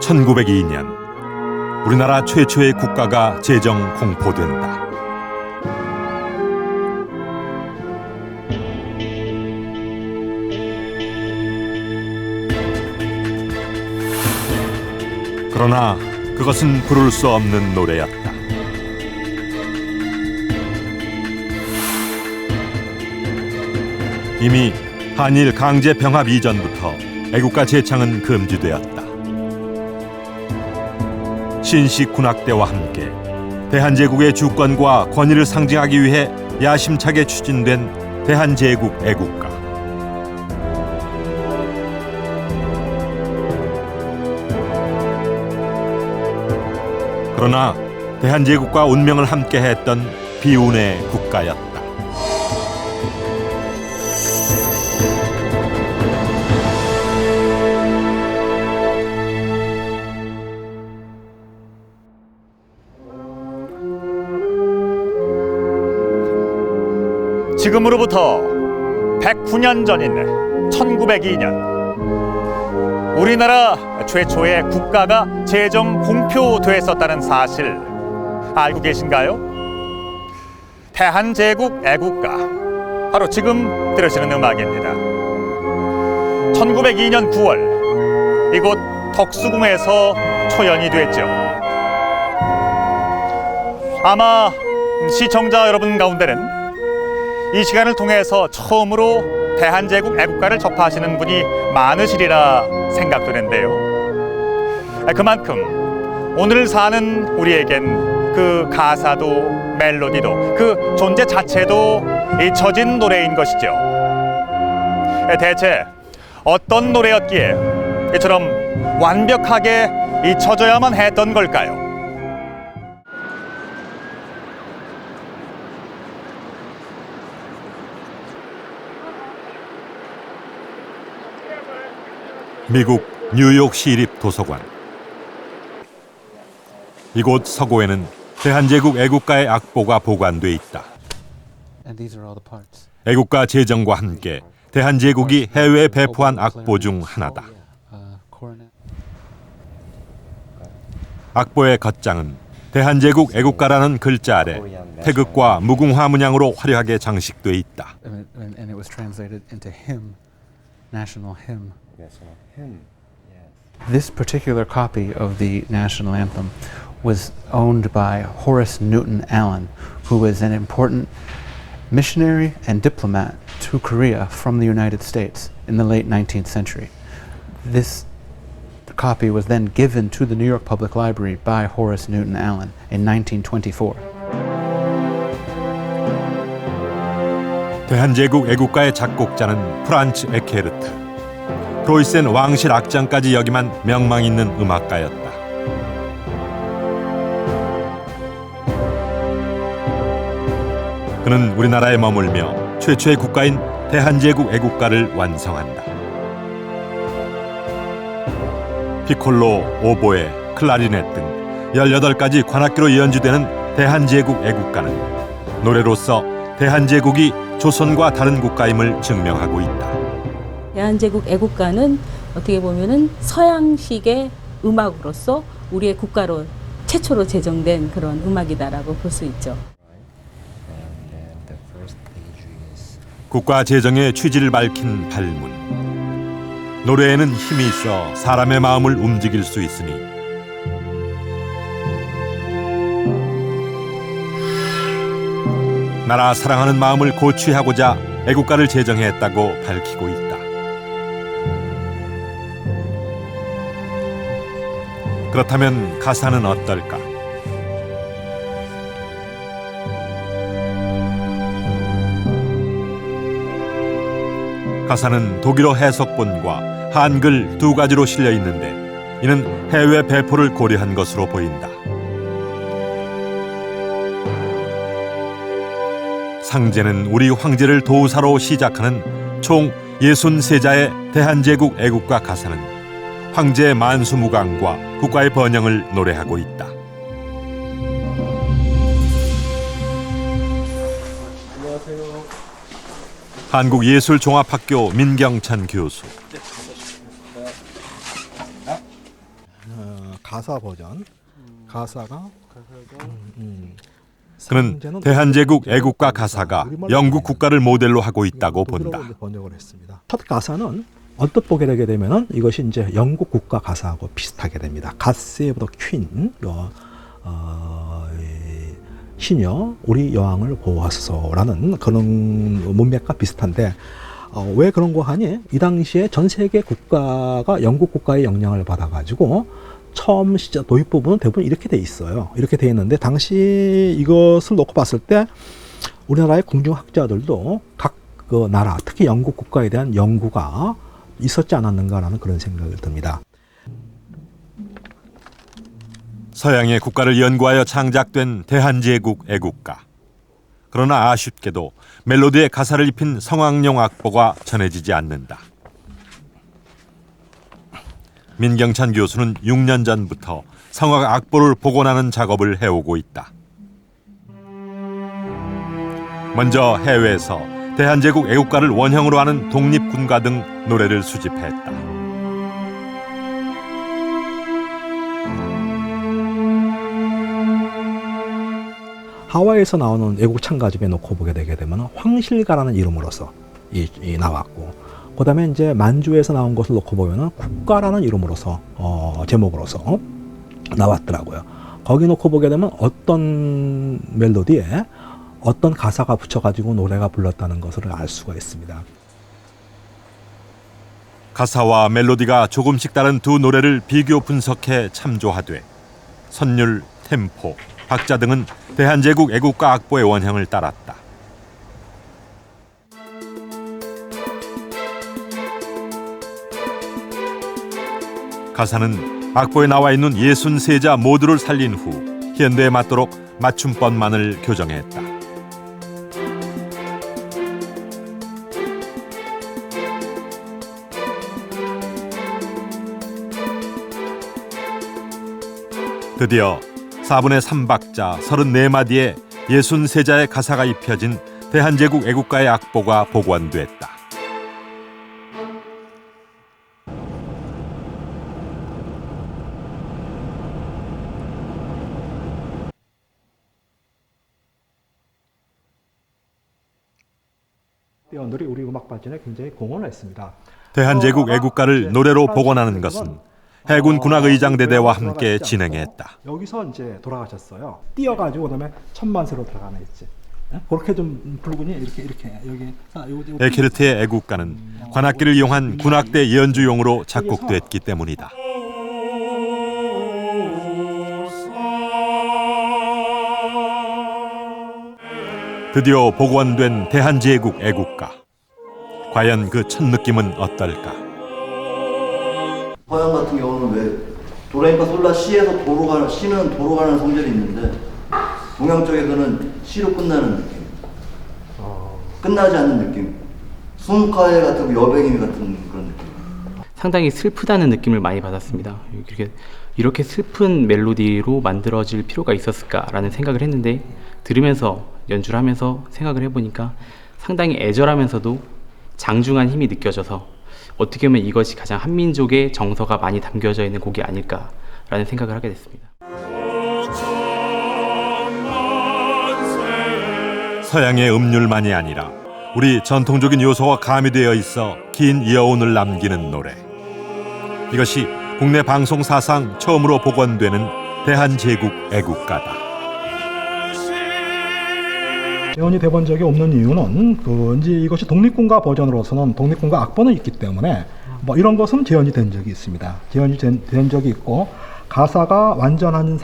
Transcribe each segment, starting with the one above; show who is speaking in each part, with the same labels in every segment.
Speaker 1: 1902년 우리나라 최초의 국가가 제정 공포된다. 그러나 그것은 부를 수 없는 노래였다. 이미 한일 강제 병합 이전부터 애국가 제창은 금지되었다. 신식 군악대와 함께 대한제국의 주권과 권위를 상징하기 위해 야심차게 추진된 대한제국 애국가. 그러나 대한제국과 운명을 함께했던 비운의 국가였다.
Speaker 2: 지금으로부터 109년 전인 1902년 우리나라 최초의 국가가 제정 공표됐었다는 사실 알고 계신가요? 대한제국 애국가, 바로 지금 들으시는 음악입니다. 1902년 9월 이곳 덕수궁에서 초연이 됐죠. 아마 시청자 여러분 가운데는 이 시간을 통해서 처음으로 대한제국 애국가를 접하시는 분이 많으시리라 생각되는데요. 그만큼 오늘 사는 우리에겐 그 가사도 멜로디도 그 존재 자체도 잊혀진 노래인 것이죠. 대체 어떤 노래였기에 이처럼 완벽하게 잊혀져야만 했던 걸까요?
Speaker 1: 미국 뉴욕 시립 도서관. 이곳 서고에는 대한제국 애국가의 악보가 보관돼 있다. 애국가 제정과 함께 대한제국이 해외에 배포한 악보 중 하나다. 악보의 겉장은 대한제국 애국가라는 글자 아래 태극과 무궁화 문양으로 화려하게 장식돼 있다.
Speaker 3: This particular copy of the national anthem was owned by Horace Newton Allen, who was an important missionary and diplomat to Korea from the United States in the late 19th century. This copy was then given to the New York Public Library by Horace Newton Allen in 1924.
Speaker 1: 대한제국 애국가의 작곡자는 프란츠 에케르트. 프로이센 왕실 악장까지 역임한 명망 있는 음악가였다. 그는 우리나라에 머물며 최초의 국가인 대한제국 애국가를 완성한다. 피콜로, 오보에, 클라리넷 등 18가지 관악기로 연주되는 대한제국 애국가는 노래로서 대한제국이 조선과 다른 국가임을 증명하고 있다.
Speaker 4: 대한제국 애국가는 어떻게 보면은 서양식의 음악으로서 우리의 국가로 최초로 제정된 그런 음악이다라고 볼 수 있죠.
Speaker 1: 국가 제정의 취지를 밝힌 발문. 노래에는 힘이 있어 사람의 마음을 움직일 수 있으니 나라 사랑하는 마음을 고취하고자 애국가를 제정했다고 밝히고 있다. 그렇다면 가사는 어떨까? 가사는 독일어 해석본과 한글 두 가지로 실려 있는데 이는 해외 배포를 고려한 것으로 보인다. 상제는 우리 황제를 도우사로 시작하는 총 63자의 대한제국 애국가 가사는 황제의 만수무강과 국가의 번영을 노래하고 있다.
Speaker 5: 안녕하세요.
Speaker 1: 한국예술종합학교 민경찬 교수.
Speaker 5: 가사 버전. 가사가
Speaker 1: 그는 대한제국 애국가 가사가 영국 국가를 모델로 하고 있다고 본다.
Speaker 5: 번역을 했습니다. 첫 가사는 언뜻 보게 되게 되면은 이것이 이제 영국 국가 가사하고 비슷하게 됩니다. God Save the Queen, 시녀 우리 여왕을 보호하소서라는 그런 문맥과 비슷한데 왜 그런 거 하니? 이 당시에 전 세계 국가가 영국 국가의 영향을 받아가지고 처음 시작 도입 부분은 대부분 이렇게 돼 있어요. 이렇게 돼 있는데 당시 이것을 놓고 봤을 때 우리나라의 궁중학자들도 각 그 나라, 특히 영국 국가에 대한 연구가 있었지 않았는가라는 그런 생각이 듭니다.
Speaker 1: 서양의 국가를 연구하여 창작된 대한제국 애국가. 그러나 아쉽게도 멜로디에 가사를 입힌 성황용 악보가 전해지지 않는다. 민경찬 교수는 6년 전부터 성악 악보를 복원하는 작업을 해오고 있다. 먼저 해외에서 대한제국 애국가를 원형으로 하는 독립군가 등 노래를 수집했다.
Speaker 5: 하와이에서 나오는 애국 창가집에 놓고 보게 되게 되면 황실가라는 이름으로서 나왔고, 그 다음에 이제 만주에서 나온 것을 놓고 보면은 국가라는 이름으로서 제목으로서 나왔더라고요. 거기 놓고 보게 되면 어떤 멜로디에 어떤 가사가 붙여가지고 노래가 불렀다는 것을 알 수가 있습니다.
Speaker 1: 가사와 멜로디가 조금씩 다른 두 노래를 비교 분석해 참조하되 선율, 템포, 박자 등은 대한제국 애국가 악보의 원형을 따랐다. 가사는 악보에 나와 있는 63자 모두를 살린 후 현대에 맞도록 맞춤법만을 교정했다. 드디어 4분의 3박자 34마디의 63자의 가사가 입혀진 대한제국 애국가의 악보가 복원됐다.
Speaker 5: 대원들이 우리 음악 발전에 굉장히 공헌을 했습니다.
Speaker 1: 대한제국 애국가를 노래로 복원하는 것은 해군 군악의장대대와 함께 진행했다.
Speaker 5: 여기서 이제 돌아가셨어요. 뛰어가지고 그다음에 천만세로 들어가나 했지. 그렇게 좀 붉은이 이렇게 여기.
Speaker 1: 에케르트의 애국가는 관악기를 이용한 군악대 연주용으로 작곡됐기 때문이다. 드디어 복원된 대한제국 애국가. 과연 그 첫 느낌은 어떨까?
Speaker 6: 서양 같은 경우는 왜 도레미파 솔라 시에서 시는 도로 가는 성질이 있는데 동양 쪽에서는 시로 끝나는 느낌, 끝나지 않는 느낌, 순카에 같은 여백임 같은 그런 느낌.
Speaker 7: 상당히 슬프다는 느낌을 많이 받았습니다. 이렇게 슬픈 멜로디로 만들어질 필요가 있었을까라는 생각을 했는데 들으면서 연주를 하면서 생각을 해보니까 상당히 애절하면서도 장중한 힘이 느껴져서 어떻게 보면 이것이 가장 한민족의 정서가 많이 담겨져 있는 곡이 아닐까라는 생각을 하게 됐습니다.
Speaker 1: 서양의 음률만이 아니라 우리 전통적인 요소가 가미되어 있어 긴 여운을 남기는 노래. 이것이 국내 방송 사상 처음으로 복원되는 대한제국 애국가다.
Speaker 5: 재현이 돼본 적이 없는 이유는 이제 이것이 독립군가 버전으로서는 독립군가 악보는 있기 때문에 뭐 이런 것은 재현이 된 적이 있습니다. 재현이 된 적이 있고 가사가 완전한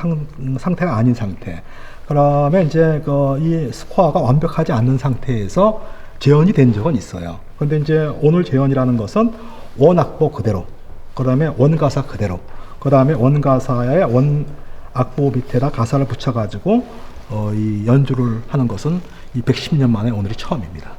Speaker 5: 상태가 아닌 상태. 그러면 이제 이 스코어가 완벽하지 않는 상태에서 재현이 된 적은 있어요. 그런데 이제 오늘 재현이라는 것은 원 악보 그대로, 그다음에 원 가사 그대로, 그다음에 원 가사의 원 악보 밑에다 가사를 붙여가지고 이 연주를 하는 것은 이 110년 만에 오늘이 처음입니다.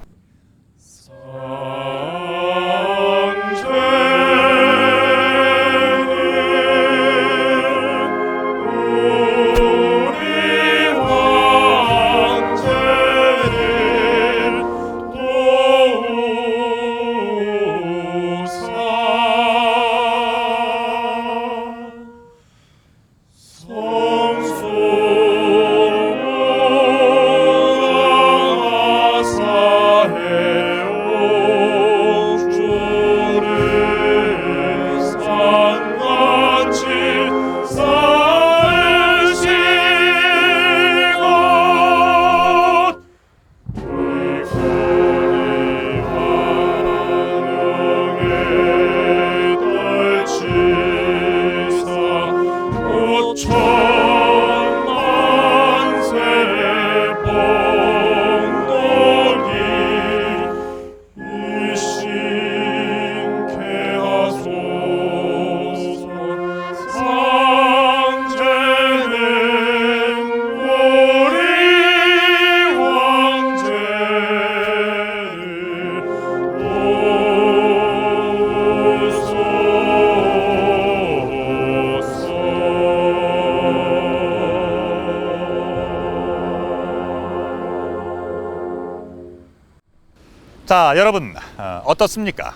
Speaker 2: 자, 여러분 어떻습니까?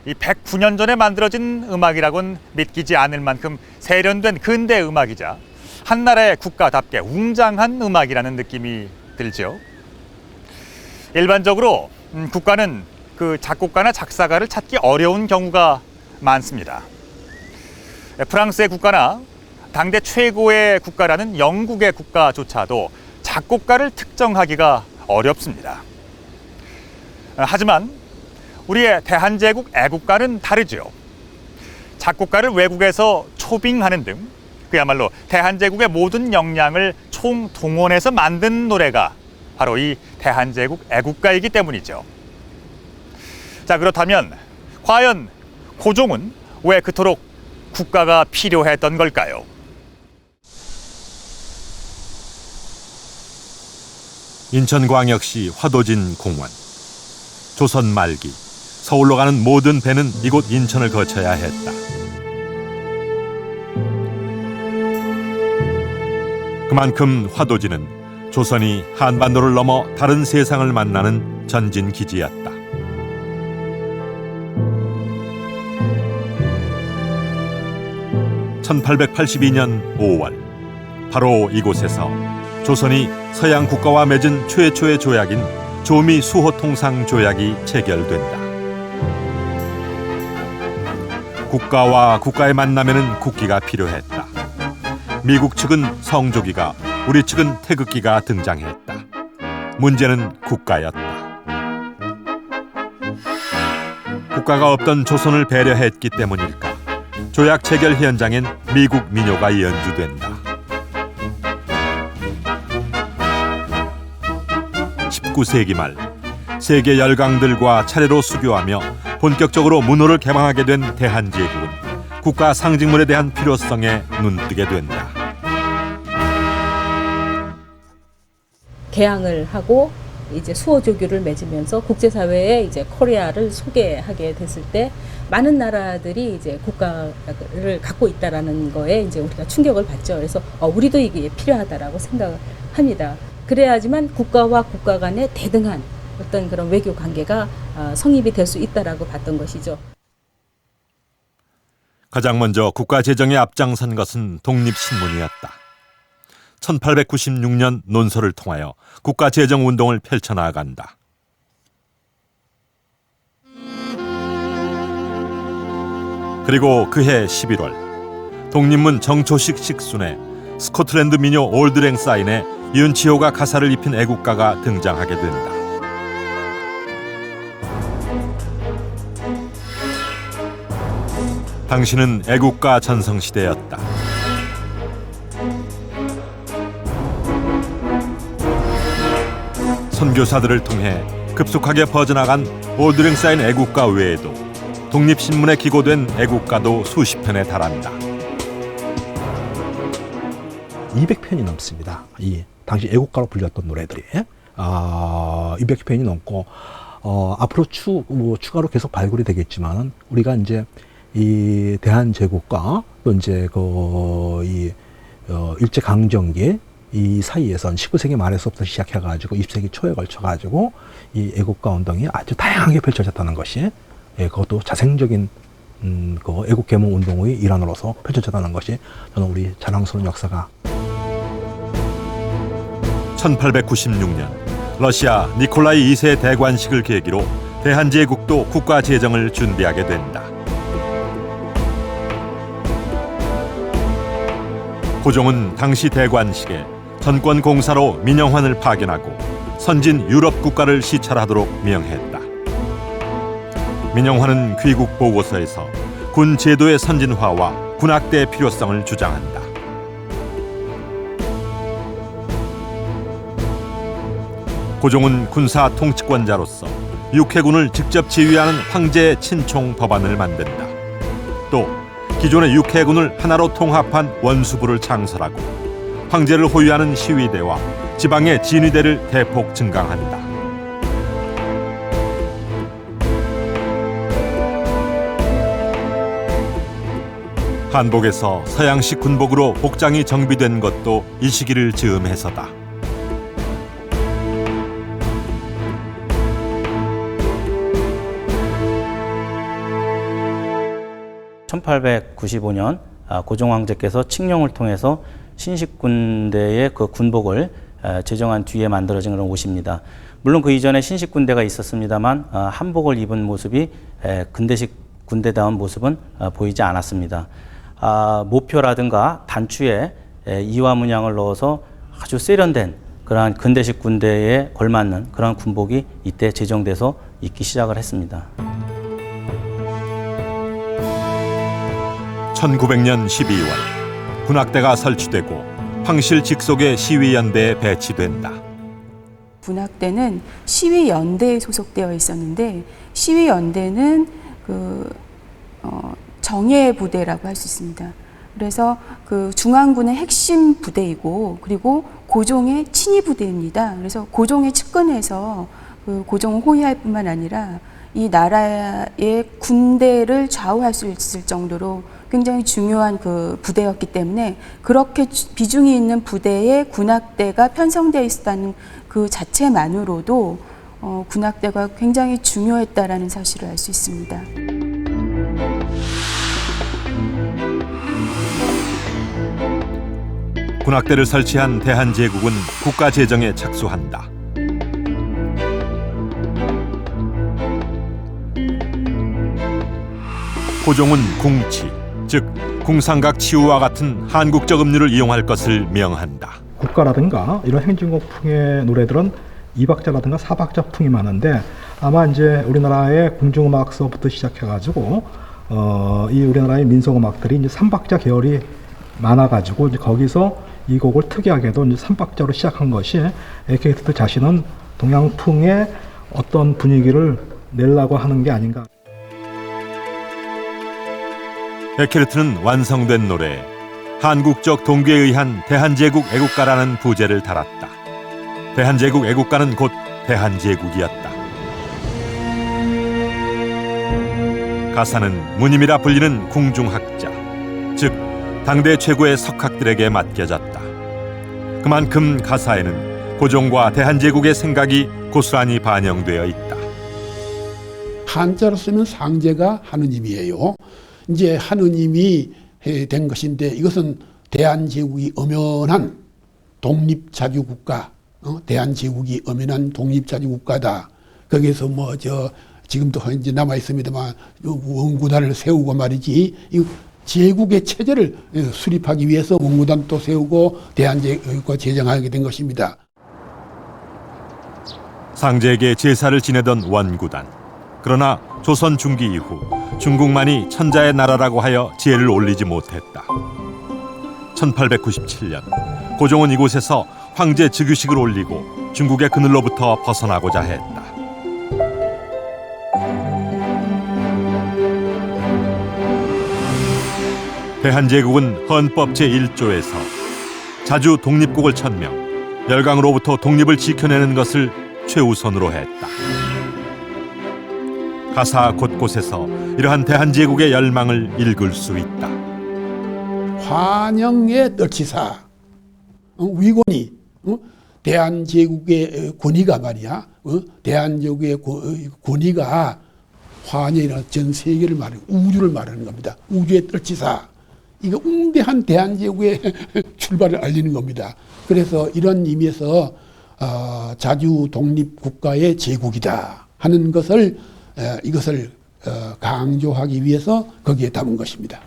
Speaker 2: 이 109년 전에 만들어진 음악이라고는 믿기지 않을 만큼 세련된 근대 음악이자 한나라의 국가답게 웅장한 음악이라는 느낌이 들죠. 일반적으로 국가는 그 작곡가나 작사가를 찾기 어려운 경우가 많습니다. 프랑스의 국가나 당대 최고의 국가라는 영국의 국가조차도 작곡가를 특정하기가 어렵습니다. 하지만 우리의 대한제국 애국가는 다르죠. 작곡가를 외국에서 초빙하는 등 그야말로 대한제국의 모든 역량을 총동원해서 만든 노래가 바로 이 대한제국 애국가이기 때문이죠. 자, 그렇다면 과연 고종은 왜 그토록 국가가 필요했던 걸까요?
Speaker 1: 인천광역시 화도진 공원. 조선 말기 서울로 가는 모든 배는 이곳 인천을 거쳐야 했다. 그만큼 화도진은 조선이 한반도를 넘어 다른 세상을 만나는 전진 기지였다. (1882년 5월) 바로 이곳에서 조선이 서양 국가와 맺은 최초의 조약인 조미 수호통상 조약이 체결된다. 국가와 국가의 만남에는 국기가 필요했다. 미국 측은 성조기가, 우리 측은 태극기가 등장했다. 문제는 국가였다. 국가가 없던 조선을 배려했기 때문일까? 조약 체결 현장엔 미국 민요가 연주된다. 19세기 말 세계 열강들과 차례로 수교하며 본격적으로 문호를 개방하게 된 대한제국은 국가 상징물에 대한 필요성에 눈뜨게 된다.
Speaker 4: 개항을 하고 이제 수호조교를 맺으면서 국제사회에 이제 코리아를 소개하게 됐을 때 많은 나라들이 이제 국가를 갖고 있다라는 거에 이제 우리가 충격을 받죠. 그래서 우리도 이게 필요하다라고 생각합니다. 그래야지만 국가와 국가 간의 대등한 어떤 그런 외교 관계가 성립이 될 수 있다라고 봤던 것이죠.
Speaker 1: 가장 먼저 국가 재정에 앞장선 것은 독립신문이었다. 1896년 논서를 통하여 국가 재정 운동을 펼쳐나간다. 그리고 그해 11월 독립문 정초식 식순에 스코틀랜드 민요 올드랭 사인에 윤치호가 가사를 입힌 애국가가 등장하게 된다. 당시는 애국가 전성시대였다. 선교사들을 통해 급속하게 퍼져나간 올드랭 사인 애국가 외에도 독립신문에 기고된 애국가도 수십 편에 달한다.
Speaker 5: 200편이 넘습니다. 이 당시 애국가로 불렸던 노래들이 200편이 넘고 앞으로 추가로 계속 발굴이 되겠지만 우리가 이제 이 대한제국과 또 이제 일제 강점기 이 사이에선 19세기 말에서부터 시작해가지고 20세기 초에 걸쳐가지고 이 애국가 운동이 아주 다양하게 펼쳐졌다는 것이 그것도 자생적인 그 애국 계몽 운동의 일환으로서 펼쳐졌다는 것이 저는 우리 자랑스러운 역사가
Speaker 1: 1896년 러시아 니콜라이 2세 대관식을 계기로 대한제국도 국가 재정을 준비하게 된다. 고종은 당시 대관식에 전권 공사로 민영환을 파견하고 선진 유럽 국가를 시찰하도록 명했다. 민영환은 귀국 보고서에서 군 제도의 선진화와 군악대의 필요성을 주장한다. 고종은 군사 통치권자로서 육해군을 직접 지휘하는 황제 친총 법안을 만든다. 또 기존의 육해군을 하나로 통합한 원수부를 창설하고 황제를 호위하는 시위대와 지방의 진위대를 대폭 증강한다. 한복에서 서양식 군복으로 복장이 정비된 것도 이 시기를 즈음해서다.
Speaker 8: 1895년 고종 황제께서 칙령을 통해서 신식군대의 그 군복을 제정한 뒤에 만들어진 그런 옷입니다. 물론 그 이전에 신식군대가 있었습니다만 한복을 입은 모습이 근대식 군대다운 모습은 보이지 않았습니다. 모표라든가 단추에 이와 문양을 넣어서 아주 세련된 그러한 근대식 군대에 걸맞는 그런 군복이 이때 제정돼서 입기 시작을 했습니다.
Speaker 1: 1900년 12월 군악대가 설치되고 황실 직속의 시위연대에 배치된다.
Speaker 9: 군악대는 시위연대에 소속되어 있었는데 시위연대는 정예 부대라고 할 수 있습니다. 그래서 그 중앙군의 핵심 부대이고 그리고 고종의 친위 부대입니다. 그래서 고종의 측근에서 그 고종을 호위할 뿐만 아니라 이 나라의 군대를 좌우할 수 있을 정도로 굉장히 중요한 그 부대였기 때문에 그렇게 비중이 있는 부대에 군악대가 편성되어 있었다는 그 자체만으로도 군악대가 굉장히 중요했다라는 사실을 알 수 있습니다.
Speaker 1: 군악대를 설치한 대한제국은 국가 재정에 착수한다. 고종은 궁치, 즉 궁상각 치우와 같은 한국적 음료를 이용할 것을 명한다.
Speaker 5: 국가라든가 이런 행진곡풍의 노래들은 2박자라든가 4박자풍이 많은데 아마 이제 우리나라의 궁중음악서부터 시작해가지고 이 우리나라의 민속음악들이 이제 3박자 계열이 많아가지고 이제 거기서 이 곡을 특이하게도 이제 3박자로 시작한 것이 에케르트 자신은 동양풍의 어떤 분위기를 내려고 하는 게 아닌가.
Speaker 1: 에케르트는 완성된 노래에 한국적 동괴에 의한 대한제국 애국가라는 부제를 달았다. 대한제국 애국가는 곧 대한제국이었다. 가사는 무님이라 불리는 궁중학자, 즉 당대 최고의 석학들에게 맡겨졌다. 그만큼 가사에는 고종과 대한제국의 생각이 고스란히 반영되어 있다.
Speaker 10: 한자로 쓰면 상제가 하느님이에요. 이제 하느님이 된 것인데 이것은 대한제국이 엄연한 독립자주국가, 대한제국이 엄연한 독립자주국가다. 거기서 지금도 이제 남아 있습니다만 원구단을 세우고 말이지. 이 제국의 체제를 수립하기 위해서 원구단도 세우고 대한제국과 제정하게 된 것입니다.
Speaker 1: 상제에게 제사를 지내던 원구단. 그러나 조선 중기 이후 중국만이 천자의 나라라고 하여 제를 올리지 못했다. 1897년 고종은 이곳에서 황제 즉위식을 올리고 중국의 그늘로부터 벗어나고자 했다. 대한제국은 헌법 제1조에서 자주 독립국을 천명, 열강으로부터 독립을 지켜내는 것을 최우선으로 했다. 가사 곳곳에서 이러한 대한제국의 열망을 읽을 수 있다.
Speaker 10: 환영의 떨치사, 위곤이 대한제국의 권위가 말이야. 대한제국의 권위가 환영이라는 전 세계를 말하는 우주를 말하는 겁니다. 우주의 떨치사. 이거 웅대한 대한제국의 출발을 알리는 겁니다. 그래서 이런 의미에서 자주 독립 국가의 제국이다 하는 것을 이것을 강조하기 위해서 거기에 담은 것입니다.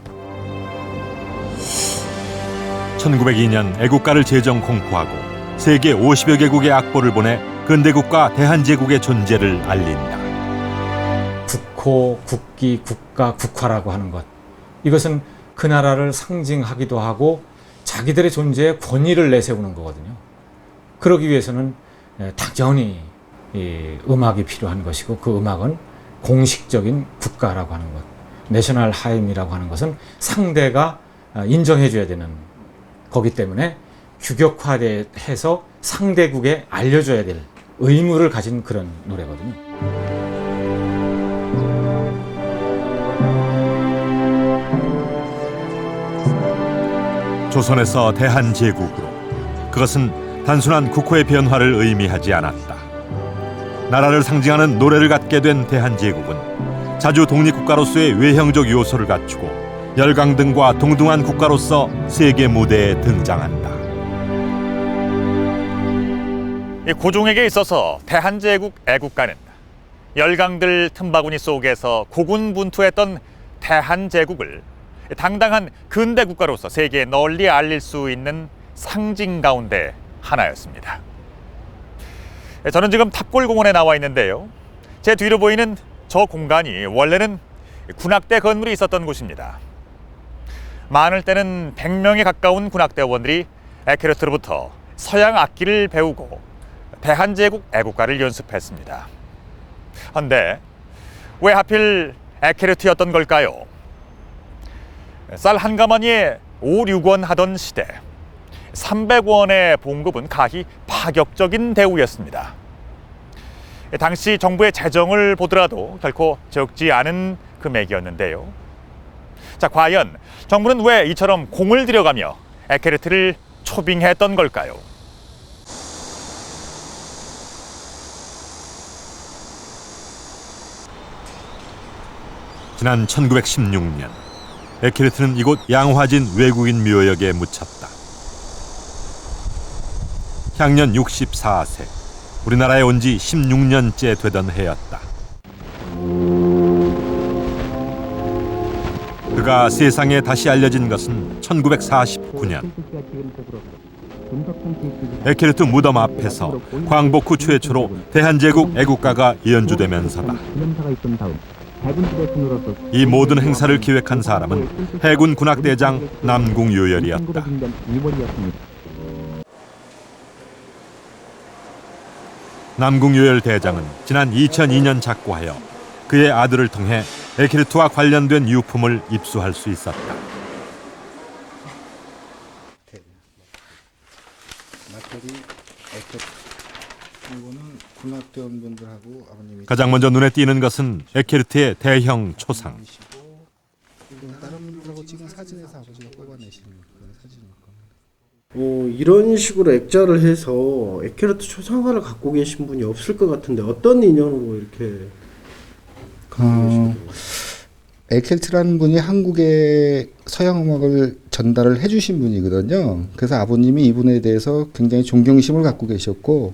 Speaker 1: 1902년 애국가를 제정 공포하고 세계 50여 개국의 악보를 보내 근대국가 대한제국의 존재를 알린다.
Speaker 11: 국호, 국기, 국가, 국화라고 하는 것. 이것은 그 나라를 상징하기도 하고 자기들의 존재에 권위를 내세우는 거거든요. 그러기 위해서는 당연히 음악이 필요한 것이고 그 음악은 공식적인 국가라고 하는 것, 내셔널 하임이라고 하는 것은 상대가 인정해줘야 되는 거기 때문에 규격화해서 상대국에 알려줘야 될 의무를 가진 그런 노래거든요.
Speaker 1: 조선에서 대한제국으로, 그것은 단순한 국호의 변화를 의미하지 않았다. 나라를 상징하는 노래를 갖게 된 대한제국은 자주 독립국가로서의 외형적 요소를 갖추고 열강등과 동등한 국가로서 세계 무대에 등장한다.
Speaker 2: 이 고종에게 있어서 대한제국 애국가는 열강들 틈바구니 속에서 고군분투했던 대한제국을 당당한 근대 국가로서 세계에 널리 알릴 수 있는 상징 가운데 하나였습니다. 저는 지금 탑골공원에 나와 있는데요. 제 뒤로 보이는 저 공간이 원래는 군악대 건물이 있었던 곳입니다. 많을 때는 100명에 가까운 군악대원들이 에케르트로부터 서양 악기를 배우고 대한제국 애국가를 연습했습니다. 그런데 왜 하필 에케르트였던 걸까요? 쌀 한 가마니에 5, 6원 하던 시대 300원의 봉급은 가히 파격적인 대우였습니다. 당시 정부의 재정을 보더라도 결코 적지 않은 금액이었는데요. 자, 과연 정부는 왜 이처럼 공을 들여가며 에케르트를 초빙했던 걸까요?
Speaker 1: 지난 1916년 에케르트는 이곳 양화진 외국인 묘역에 묻혔다. 향년 64세, 우리나라에 온 지 16년째 되던 해였다. 그가 세상에 다시 알려진 것은 1949년. 에케르트 무덤 앞에서 광복 후 최초로 대한제국 애국가가 연주되면서다. 이 모든 행사를 기획한 사람은 해군 군악대장 남궁요열이었다. 남궁요열 대장은 지난 2002년 작고하여 그의 아들을 통해 에케르트와 관련된 유품을 입수할 수 있었다. 가장 먼저 눈에 띄는 것은 에케르트의 대형 초상.
Speaker 12: 다른 분들하고 찍은 사진에서 아버지가 뽑아내신 그런 사진입니다. 이런 식으로 액자를 해서 에케르트 초상화를 갖고 계신 분이 없을 것 같은데 어떤 인연으로 이렇게 갖고 계신 거예요?
Speaker 13: 에케르트라는 분이 한국에 서양 음악을 전달을 해주신 분이거든요. 그래서 아버님이 이분에 대해서 굉장히 존경심을 갖고 계셨고,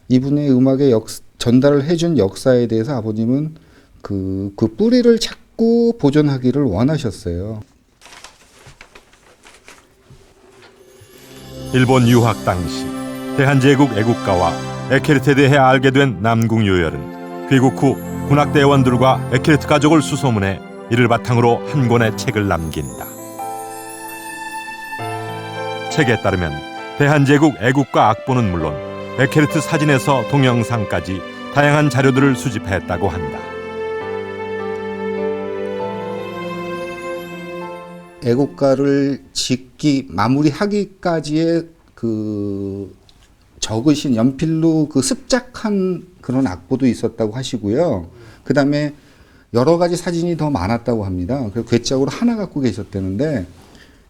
Speaker 13: 이분의 음악의 전달을 해준 역사에 대해서 아버님은 그 뿌리를 찾고 보존하기를 원하셨어요.
Speaker 1: 일본 유학 당시 대한제국 애국가와 에케르트에 대해 알게 된 남궁요열은 귀국 후 군악대원들과 에케르트 가족을 수소문해 이를 바탕으로 한 권의 책을 남긴다. 책에 따르면 대한제국 애국가 악보는 물론 에케르트 사진에서 동영상까지 다양한 자료들을 수집했다고 한다.
Speaker 13: 애국가를 짓기 마무리하기까지의 적으신 연필로 습작한 그런 악보도 있었다고 하시고요. 그 다음에 여러 가지 사진이 더 많았다고 합니다. 그래서 괴짝으로 하나 갖고 계셨다는데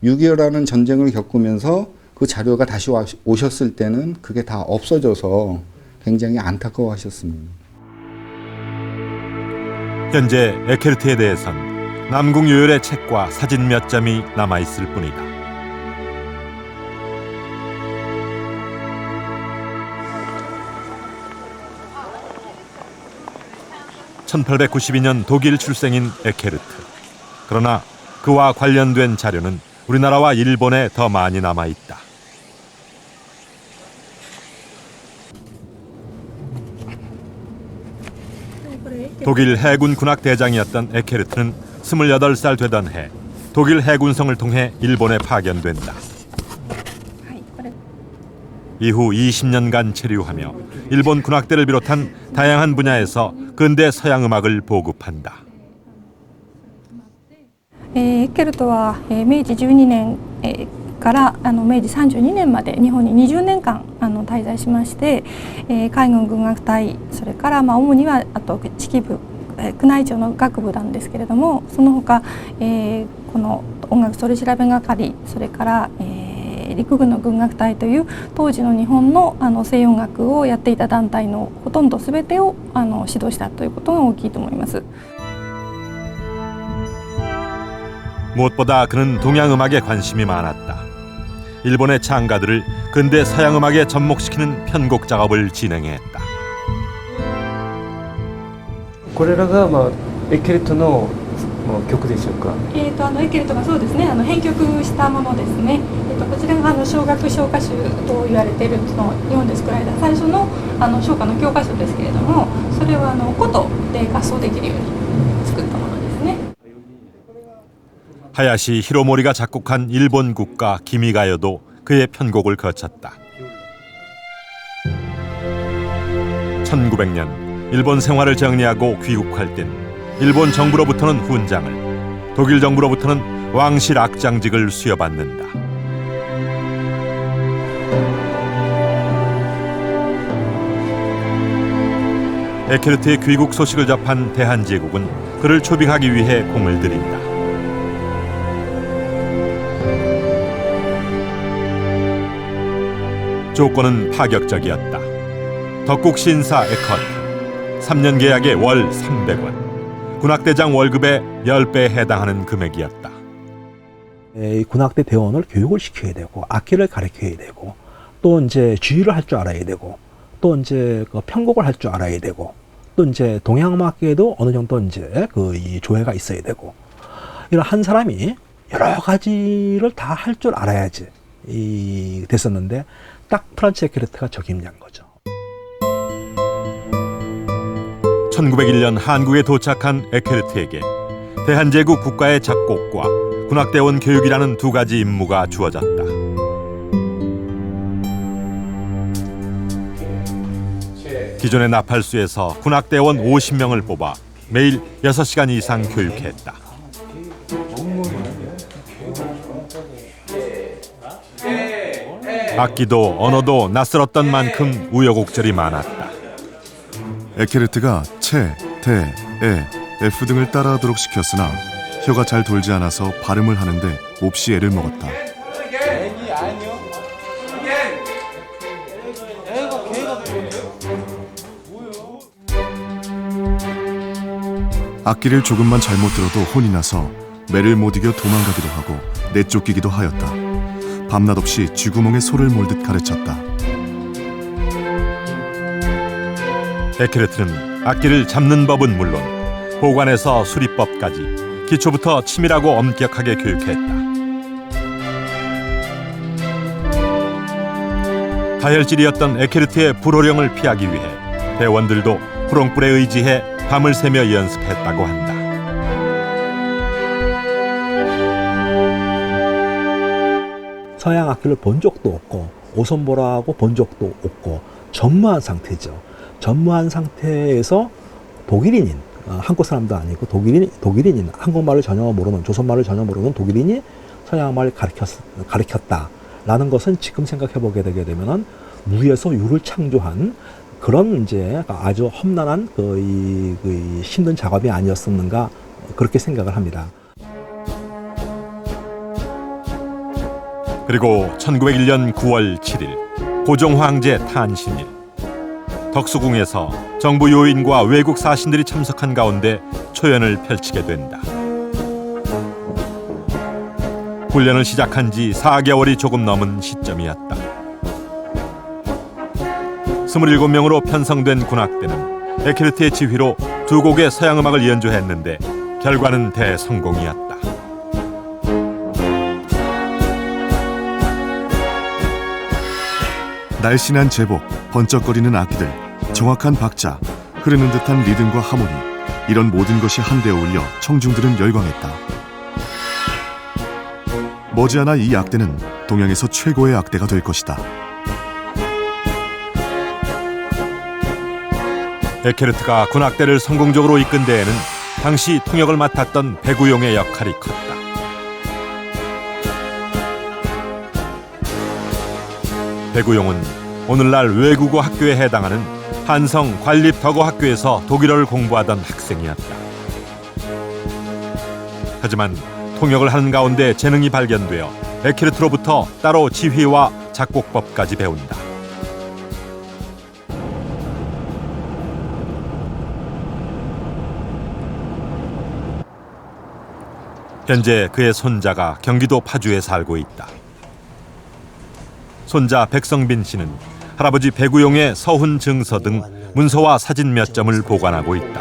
Speaker 13: 6.25라는 전쟁을 겪으면서 그 자료가 다시 오셨을 때는 그게 다 없어져서 굉장히 안타까워하셨습니다.
Speaker 1: 현재 에케르트에 대해선 남궁요열의 책과 사진 몇 점이 남아있을 뿐이다. (1892년) 독일 출생인 에케르트. 그러나 그와 관련된 자료는 우리나라와 일본에 더 많이 남아있다. 독일 해군 군악대장이었던 에케르트는 28살 되던 해 독일 해군성을 통해 일본에 파견된다. 이후 20년간 체류하며 일본 군악대를 비롯한 다양한 분야에서 근대 서양 음악을 보급한다.
Speaker 14: エケルトは明治12年から明治32年まで日本に20年間滞在しまして、海軍軍楽隊、それから主にはあと指揮部、宮内庁の楽部なんですけれども、その他、この音楽取調べ係、それから、陸軍の軍楽隊という当時の日本の西洋楽をやっていた団体のほとんど全てを指導したということが大きいと思います。
Speaker 1: 무엇보다 그는 동양 음악에 관심이 많았다. 일본의 창가들을 근대 서양 음악에 접목시키는 편곡 작업을 진행했다.
Speaker 15: これらがエケルトの曲でしょうか。
Speaker 14: エケルトがそうですね、編曲したものですね。こちらが小学唱歌集と言われているその日本で作られた最初の唱歌の教科書ですけれども、それは琴で合奏できるように作ったものですね。
Speaker 1: 하야시 히로모리가 작곡한 일본 국가 기미가요도 그의 편곡을 거쳤다. 1900년 일본 생활을 정리하고 귀국할 땐 일본 정부로부터는 훈장을, 독일 정부로부터는 왕실 악장직을 수여받는다. 에케르트의 귀국 소식을 접한 대한제국은 그를 초빙하기 위해 공을 들인다. 조건은 파격적이었다. 덕국 신사 에커트, 3년 계약에 월 300원, 군악대장 월급의 10배에 해당하는 금액이었다.
Speaker 16: 군악대 대원을 교육을 시켜야 되고 악기를 가르쳐야 되고 또 이제 주의를 할 줄 알아야 되고 또 이제 그 편곡을 할 줄 알아야 되고 또 이제 동양음악계에도 어느 정도 이제 이 조예가 있어야 되고 이런 한 사람이 여러 가지를 다 할 줄 알아야지 됐었는데 딱 프란츠 에케르트가 적임자인 거죠.
Speaker 1: 1901년 한국에 도착한 에케르트에게 대한제국 국가의 작곡과 군악대원 교육이라는 두 가지 임무가 주어졌다. 기존의 나팔수에서 군악대원 50명을 뽑아 매일 6시간 이상 교육했다. 악기도 언어도 낯설었던 만큼 우여곡절이 많았다.
Speaker 17: 에케르트가 채, 대, 에, F 등을 따라하도록 시켰으나 혀가 잘 돌지 않아서 발음을 하는데 몹시 애를 먹었다. 악기를 조금만 잘못 들어도 혼이 나서 매를 못 이겨 도망가기도 하고 내쫓기기도 하였다. 밤낮 없이 쥐구멍에 소를 몰듯 가르쳤다.
Speaker 1: 에케르트는 악기를 잡는 법은 물론 보관에서 수리법까지 기초부터 치밀하고 엄격하게 교육했다. 다혈질이었던 에케르트의 불호령을 피하기 위해 대원들도 호롱불에 의지해 밤을 새며 연습했다고 한다.
Speaker 16: 서양 악기를 본 적도 없고 오선보라하고 본 적도 없고 전무한 상태죠. 전무한 상태에서 독일인인 한국 사람도 아니고 독일인인 한국말을 전혀 모르는 조선말을 전혀 모르는 독일인이 서양말을 가르쳤다라는 것은 지금 생각해 보게 되게 되면은 무에서 유를 창조한 그런 이제 아주 험난한 힘든 작업이 아니었었는가 그렇게 생각을 합니다.
Speaker 1: 그리고 1901년 9월 7일 고종 황제 탄신일, 덕수궁에서 정부 요인과 외국 사신들이 참석한 가운데 초연을 펼치게 된다. 훈련을 시작한 지 4개월이 조금 넘은 시점이었다. 27명으로 편성된 군악대는 에케르트의 지휘로 두 곡의 서양음악을 연주했는데 결과는 대성공이었다.
Speaker 17: 날씬한 제복, 번쩍거리는 악기들, 정확한 박자, 흐르는 듯한 리듬과 하모니, 이런 모든 것이 한데 어울려 청중들은 열광했다. 머지않아 이 악대는 동양에서 최고의 악대가 될 것이다.
Speaker 1: 에케르트가 군악대를 성공적으로 이끈 데에는 당시 통역을 맡았던 배구용의 역할이 컸다. 배구용은 오늘날 외국어 학교에 해당하는 한성 관립덕어학교에서 독일어를 공부하던 학생이었다. 하지만 통역을 하는 가운데 재능이 발견되어 에케르트로부터 따로 지휘와 작곡법까지 배운다. 현재 그의 손자가 경기도 파주에 살고 있다. 손자 백성빈 씨는 할아버지 배구용의 서훈 증서 등 문서와 사진 몇 점을 보관하고 있다.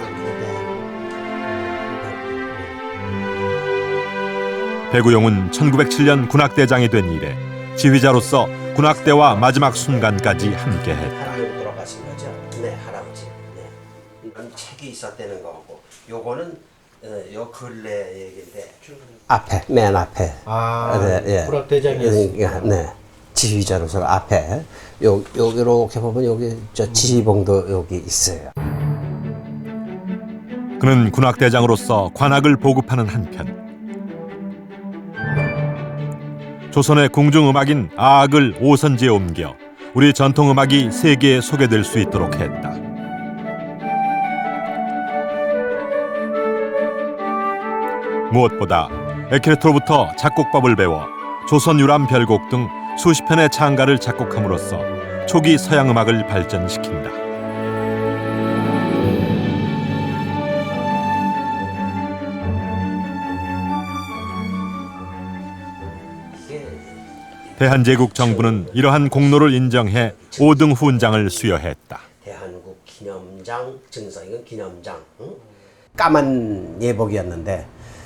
Speaker 1: 배구용은 1907년 군악대장이 된 이래 지휘자로서 군악대와 마지막 순간까지 함께했다.
Speaker 18: 돌아가신 거죠? 네, 할아버지. 네. 이런 책이 있었다는 거고, 요거는 요 근래 얘기인데 앞에 맨 앞에 네,
Speaker 12: 군악대장이었습니다.
Speaker 18: 네, 지휘자로서 앞에 여기 이렇게 보면 여기 저 지휘봉도 여기 있어요.
Speaker 1: 그는 군악대장으로서 관악을 보급하는 한편 조선의 궁중음악인 아악을 오선지에 옮겨 우리 전통음악이 세계에 소개될 수 있도록 했다. 무엇보다 에케르트로부터 작곡법을 배워 조선 유람 별곡 등 수십 편의 창가를 작곡함으로써 초기 서양 음악을 발전시킨다. 대한제국 정부는 이러한 공로를 인정해 5등 훈장을 수여했다.
Speaker 18: 대한국 기념장 증서, 이건 기념장. 응? 까만 예복이었는데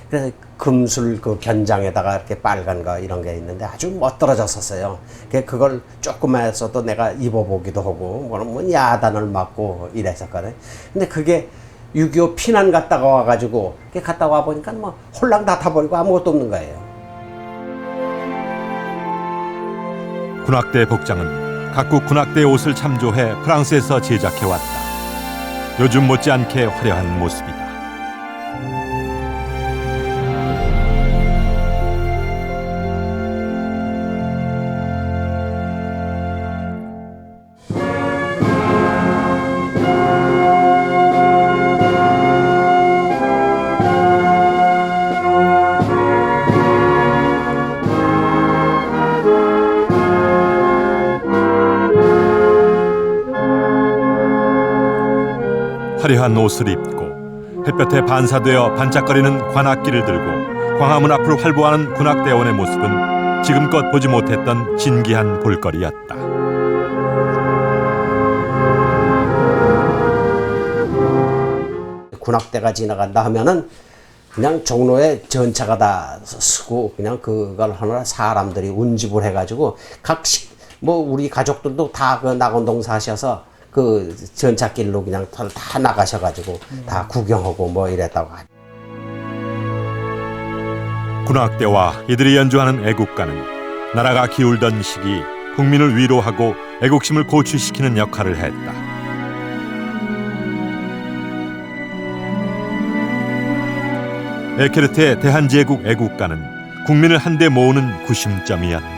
Speaker 18: 그래서 금술 그 견장에다가 이렇게 빨간 거 이런 게 있는데 아주 멋들어졌었어요. 그걸 조금만 했어도 내가 입어보기도 하고 뭐 야단을 맞고 이랬었거든. 근데 그게 6.25 피난 갔다가 와가지고 갔다 와 보니까 뭐 홀랑 다 타버리고 아무것도 없는 거예요.
Speaker 1: 군악대 복장은 각국 군악대 옷을 참조해 프랑스에서 제작해왔다. 요즘 못지않게 화려한 모습이다. 화려한 옷을 입고 햇볕에 반사되어 반짝거리는 관악기를 들고 광화문 앞을 활보하는 군악대원의 모습은 지금껏 보지 못했던 진기한 볼거리였다.
Speaker 18: 군악대가 지나간다 하면은 그냥 종로에 전차가 다 서고 그냥 그걸 하느라 사람들이 운집을 해가지고 각식 뭐 우리 가족들도 다 그 낙원동 사셔서 그 전차길로 그냥 다 나가셔가지고 다 구경하고 뭐 이랬다고.
Speaker 1: 군악대와 이들이 연주하는 애국가는 나라가 기울던 시기 국민을 위로하고 애국심을 고취시키는 역할을 했다. 에케르트의 대한제국 애국가는 국민을 한데 모으는 구심점이었다.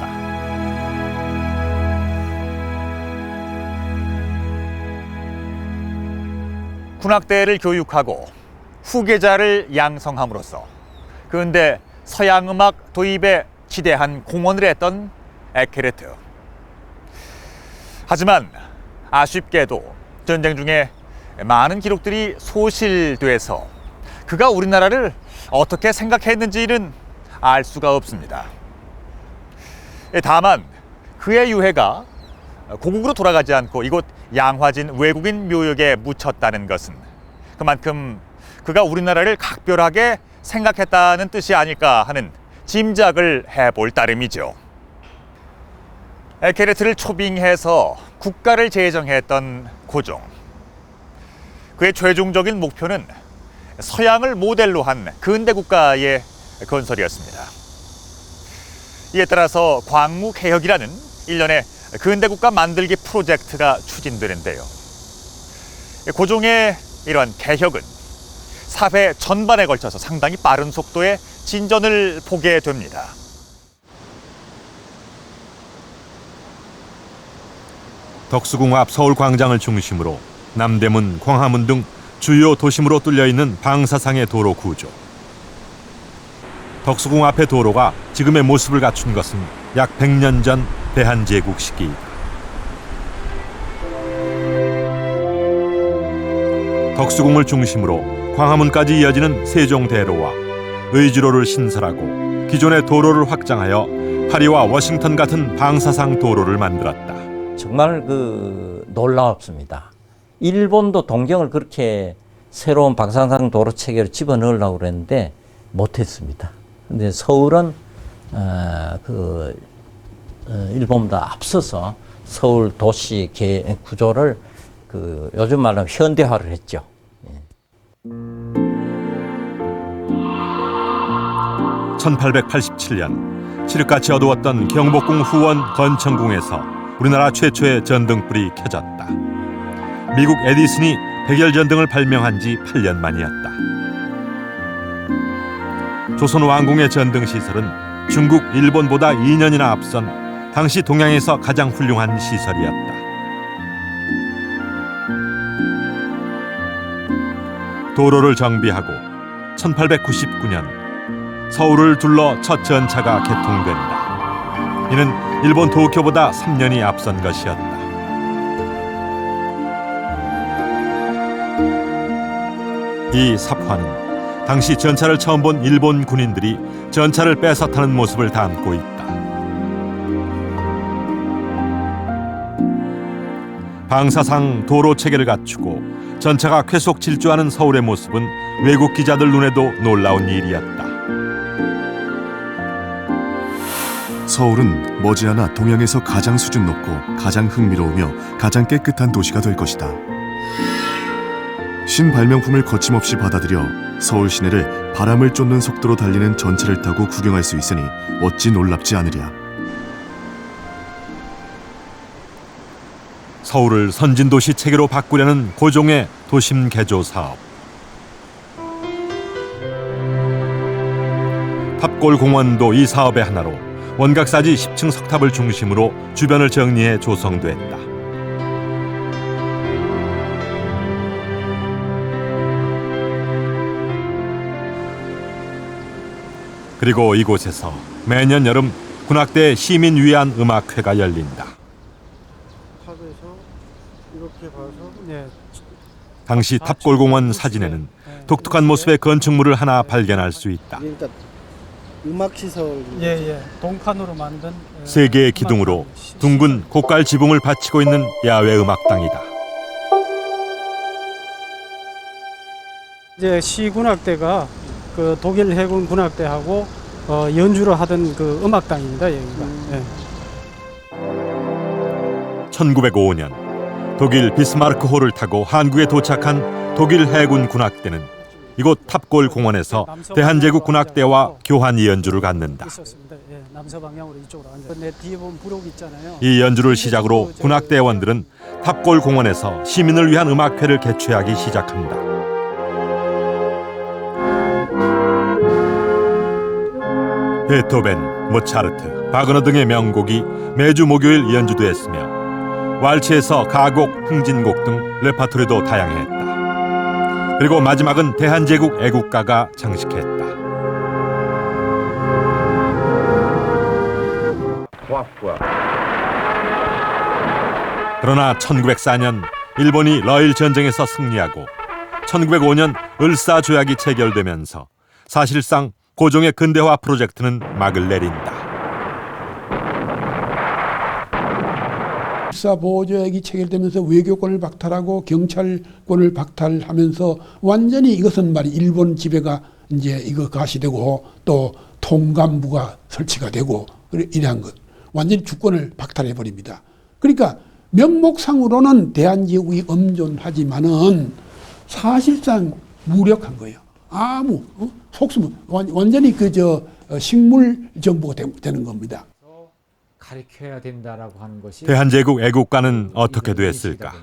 Speaker 2: 군악대를 교육하고 후계자를 양성함으로써 근대 서양 음악 도입에 지대한 공헌을 했던 에케르트. 하지만 아쉽게도 전쟁 중에 많은 기록들이 소실돼서 그가 우리나라를 어떻게 생각했는지는 알 수가 없습니다. 다만 그의 유해가 고국으로 돌아가지 않고 이곳 양화진 외국인 묘역에 묻혔다는 것은 그만큼 그가 우리나라를 각별하게 생각했다는 뜻이 아닐까 하는 짐작을 해볼 따름이죠. 에케르트를 초빙해서 국가를 제정했던 고종. 그의 최종적인 목표는 서양을 모델로 한 근대 국가의 건설이었습니다. 이에 따라서 광무개혁이라는 일련의 근대 국가 만들기 프로젝트가 추진되는데요. 고종의 이러한 개혁은 사회 전반에 걸쳐서 상당히 빠른 속도의 진전을 보게 됩니다.
Speaker 1: 덕수궁 앞 서울광장을 중심으로 남대문, 광화문 등 주요 도심으로 뚫려 있는 방사상의 도로 구조. 덕수궁 앞의 도로가 지금의 모습을 갖춘 것은 약 100년 전 대한제국 시기이다. 덕수궁을 중심으로 광화문까지 이어지는 세종대로와 의주로를 신설하고 기존의 도로를 확장하여 파리와 워싱턴 같은 방사상 도로를 만들었다.
Speaker 19: 정말 놀라웠습니다. 일본도 동경을 그렇게 새로운 방사상 도로 체계를 집어넣으려고 그랬는데 못했습니다. 근데 서울은 일본보다 앞서서 서울 도시 구조를 요즘 말로 현대화를 했죠.
Speaker 1: 1887년 칠흑같이 어두웠던 경복궁 후원 건천궁에서 우리나라 최초의 전등불이 켜졌다. 미국 에디슨이 백열 전등을 발명한 지 8년 만이었다. 조선 왕궁의 전등 시설은 중국, 일본보다 2년이나 앞선 당시 동양에서 가장 훌륭한 시설이었다. 도로를 정비하고 1899년 서울을 둘러 첫 전차가 개통된다. 이는 일본 도쿄보다 3년이 앞선 것이었다. 이 삽화는 당시 전차를 처음 본 일본 군인들이 전차를 뺏어 타는 모습을 담고 있다. 방사상 도로 체계를 갖추고 전차가 쾌속 질주하는 서울의 모습은 외국 기자들 눈에도 놀라운 일이었다.
Speaker 17: 서울은 머지않아 동양에서 가장 수준 높고 가장 흥미로우며 가장 깨끗한 도시가 될 것이다. 신발명품을 거침없이 받아들여 서울 시내를 바람을 쫓는 속도로 달리는 전차를 타고 구경할 수 있으니 어찌 놀랍지 않으랴.
Speaker 1: 서울을 선진도시 체계로 바꾸려는 고종의 도심 개조 사업. 탑골공원도 이 사업의 하나로 원각사지 10층 석탑을 중심으로 주변을 정리해 조성됐다. 그리고 이곳에서 매년 여름 군악대 시민위안 음악회가 열린다. 당시 탑골공원 사진에는 독특한 모습의 건축물을 하나 발견할 수 있다.
Speaker 12: 음악 시설. 동판으로 만든
Speaker 1: 세 개의 기둥으로 둥근 고깔 지붕을 받치고 있는 야외 음악당이다.
Speaker 12: 이제 시군악대가 독일 해군 군악대하고 연주를 하던 음악당입니다, 여기가.
Speaker 1: 1905년 독일 비스마르크 호를 타고 한국에 도착한 독일 해군 군악대는 이곳 탑골 공원에서 대한제국 군악대와 교환 연주를 갖는다.
Speaker 12: 남서방향으로 이쪽으로 앉아. 내 뒤에 보면 부록 있잖아요.
Speaker 1: 이 연주를 시작으로 군악대원들은 탑골 공원에서 시민을 위한 음악회를 개최하기 시작합니다. 베토벤, 모차르트, 바그너 등의 명곡이 매주 목요일 연주됐으며 왈츠에서 가곡, 흥진곡 등 레파토리도 다양했다. 그리고 마지막은 대한제국 애국가가 장식했다. 그러나 1904년 일본이 러일 전쟁에서 승리하고 1905년 을사조약이 체결되면서 사실상 고종의 근대화 프로젝트는 막을 내린다.
Speaker 10: 을사보호조약이 체결되면서 외교권을 박탈하고 경찰권을 박탈하면서 완전히 이것은 말이 일본 지배가 이제 이거 가시되고 또 통감부가 설치가 되고 이러한 것 완전히 주권을 박탈해 버립니다. 그러니까 명목상으로는 대한제국이 엄존하지만은 사실상 무력한 거예요. 아무 속수무 완전히 식물 정보가 되는 겁니다.
Speaker 11: 가르쳐야 된다라고 하는 것이
Speaker 1: 대한제국 애국가는 어떻게 됐을까?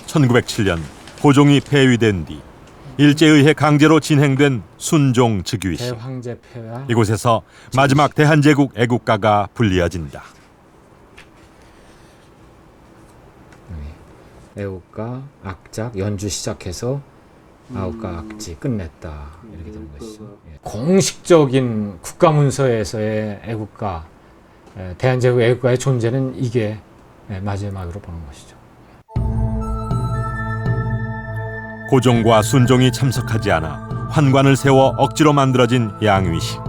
Speaker 1: 1907년 고종이 폐위된 뒤 일제의회 강제로 진행된 순종 즉위식. 이곳에서 마지막 대한제국 애국가가 불리어진다.
Speaker 11: 애국가, 악작, 연주 시작해서 아욱가 악지 끝냈다 이렇게 되는 것이죠. 공식적인 국가문서에서의 애국가, 대한제국 애국가의 존재는 이게 마지막으로 보는 것이죠.
Speaker 1: 고종과 순종이 참석하지 않아 환관을 세워 억지로 만들어진 양위식.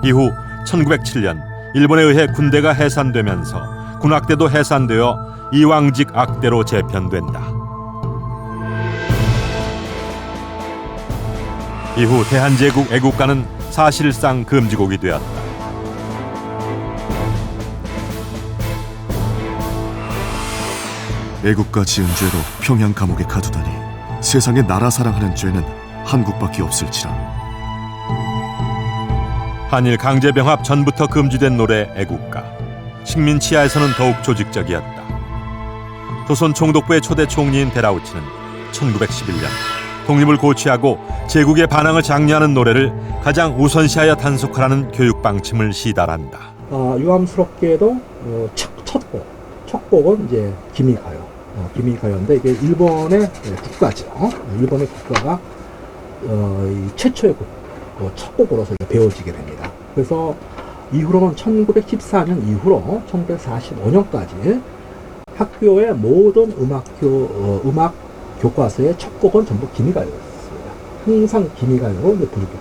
Speaker 1: 이후 1907년 일본에 의해 군대가 해산되면서 군악대도 해산되어 이왕직 악대로 재편된다. 이후 대한제국 애국가는 사실상 금지곡이 되었다.
Speaker 17: 애국가 지은 죄로 평양 감옥에 가두다니 세상에 나라 사랑하는 죄는 한국밖에 없을지라.
Speaker 1: 한일 강제병합 전부터 금지된 노래 애국가. 식민 치하에서는 더욱 조직적이었다. 조선 총독부의 초대 총리인 데라우치는 1911년 독립을 고취하고 제국의 반항을 장려하는 노래를 가장 우선시하여 단속하라는 교육 방침을 시달한다.
Speaker 16: 유감스럽게도 첫 곡은 이제 기미가요. 기미가요인데 이게 일본의 국가죠. 일본의 국가가 최초의 첫 곡으로서 배워지게 됩니다. 그래서 이후로는 1914년 이후로 1945년까지 학교의 모든 음악 교과서의 첫 곡은 전부 기미가요였습니다. 항상 기미가요로 부르게.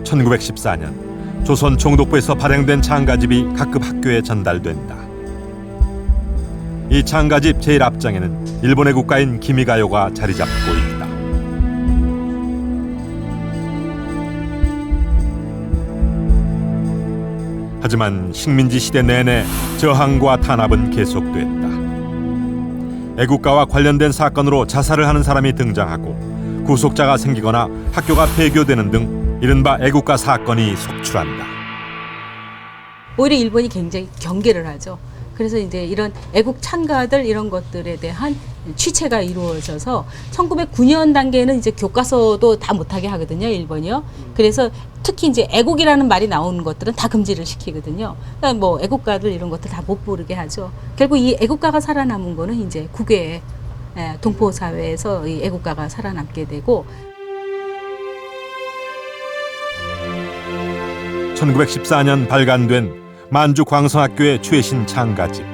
Speaker 1: 1914년 조선 총독부에서 발행된 장가집이 각급 학교에 전달된다. 이 장가집 제일 앞장에는 일본의 국가인 기미가요가 자리 잡고 있다. 하지만 식민지 시대 내내 저항과 탄압은 계속됐다. 애국가와 관련된 사건으로 자살을 하는 사람이 등장하고 구속자가 생기거나 학교가 폐교되는 등 이른바 애국가 사건이 속출한다.
Speaker 4: 오히려 일본이 굉장히 경계를 하죠. 그래서 이제 이런 애국 찬가들 이런 것들에 대한 취체가 이루어져서 1909년 단계에는 이제 교과서도 다 못하게 하거든요, 일본이요. 그래서 특히 이제 애국이라는 말이 나오는 것들은 다 금지를 시키거든요. 그러니까 뭐 애국가들 이런 것들 다 못 부르게 하죠. 결국 이 애국가가 살아남은 거는 이제 국외 동포 사회에서 이 애국가가 살아남게 되고.
Speaker 1: 1914년 발간된 만주 광성학교의 최신 장가집.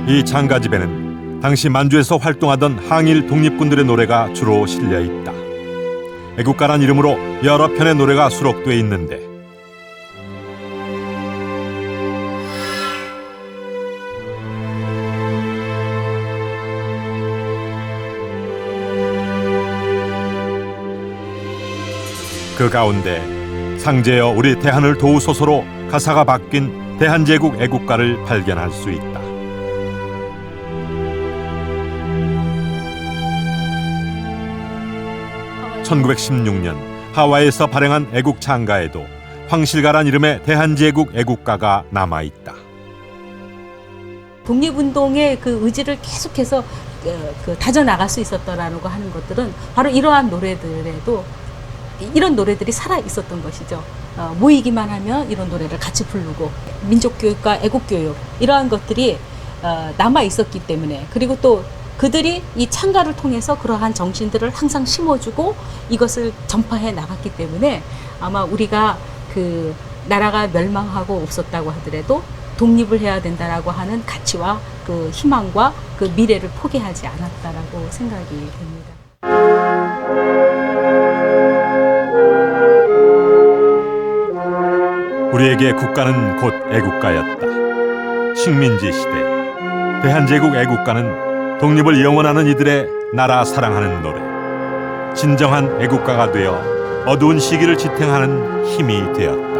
Speaker 1: 이 장가집에는 당시 만주에서 활동하던 항일 독립군들의 노래가 주로 실려 있다. 애국가란 이름으로 여러 편의 노래가 수록돼 있는데 그 가운데 상제여 우리 대한을 도우소서로 가사가 바뀐 대한제국 애국가를 발견할 수 있다. (1916년) 하와이에서 발행한 애국 창가에도 황실가란 이름의 대한제국 애국가가 남아있다.
Speaker 4: 독립운동의 그 의지를 계속해서 다져나갈 수 있었다라는 거 하는 것들은 바로 이러한 노래들에도 이런 노래들이 살아 있었던 것이죠. 모이기만 하면 이런 노래를 같이 부르고 민족교육과 애국교육 이러한 것들이 남아 있었기 때문에, 그리고 또 그들이 이 창가를 통해서 그러한 정신들을 항상 심어주고 이것을 전파해 나갔기 때문에 아마 우리가 그 나라가 멸망하고 없었다고 하더라도 독립을 해야 된다라고 하는 가치와 그 희망과 그 미래를 포기하지 않았다라고 생각이 됩니다.
Speaker 1: 우리에게 국가는 곧 애국가였다. 식민지 시대 대한제국 애국가는 독립을 영원하는 이들의 나라 사랑하는 노래, 진정한 애국가가 되어 어두운 시기를 지탱하는 힘이 되었다.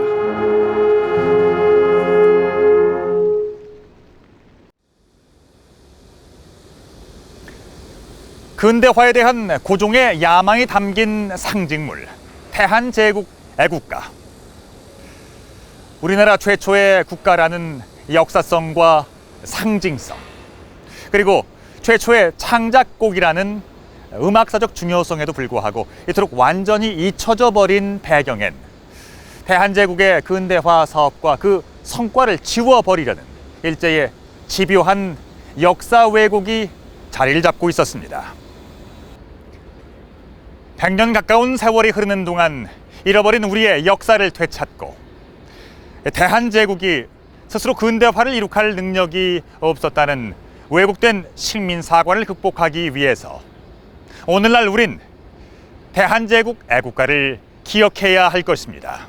Speaker 2: 근대화에 대한 고종의 야망이 담긴 상징물, 대한제국 애국가. 우리나라 최초의 국가라는 역사성과 상징성, 그리고 최초의 창작곡이라는 음악사적 중요성에도 불구하고 이토록 완전히 잊혀져 버린 배경엔 대한제국의 근대화 사업과 그 성과를 지워버리려는 일제의 집요한 역사 왜곡이 자리를 잡고 있었습니다. 100년 가까운 세월이 흐르는 동안 잃어버린 우리의 역사를 되찾고 대한제국이 스스로 근대화를 이룩할 능력이 없었다는 왜곡된 식민사관을 극복하기 위해서 오늘날 우린 대한제국 애국가를 기억해야 할 것입니다.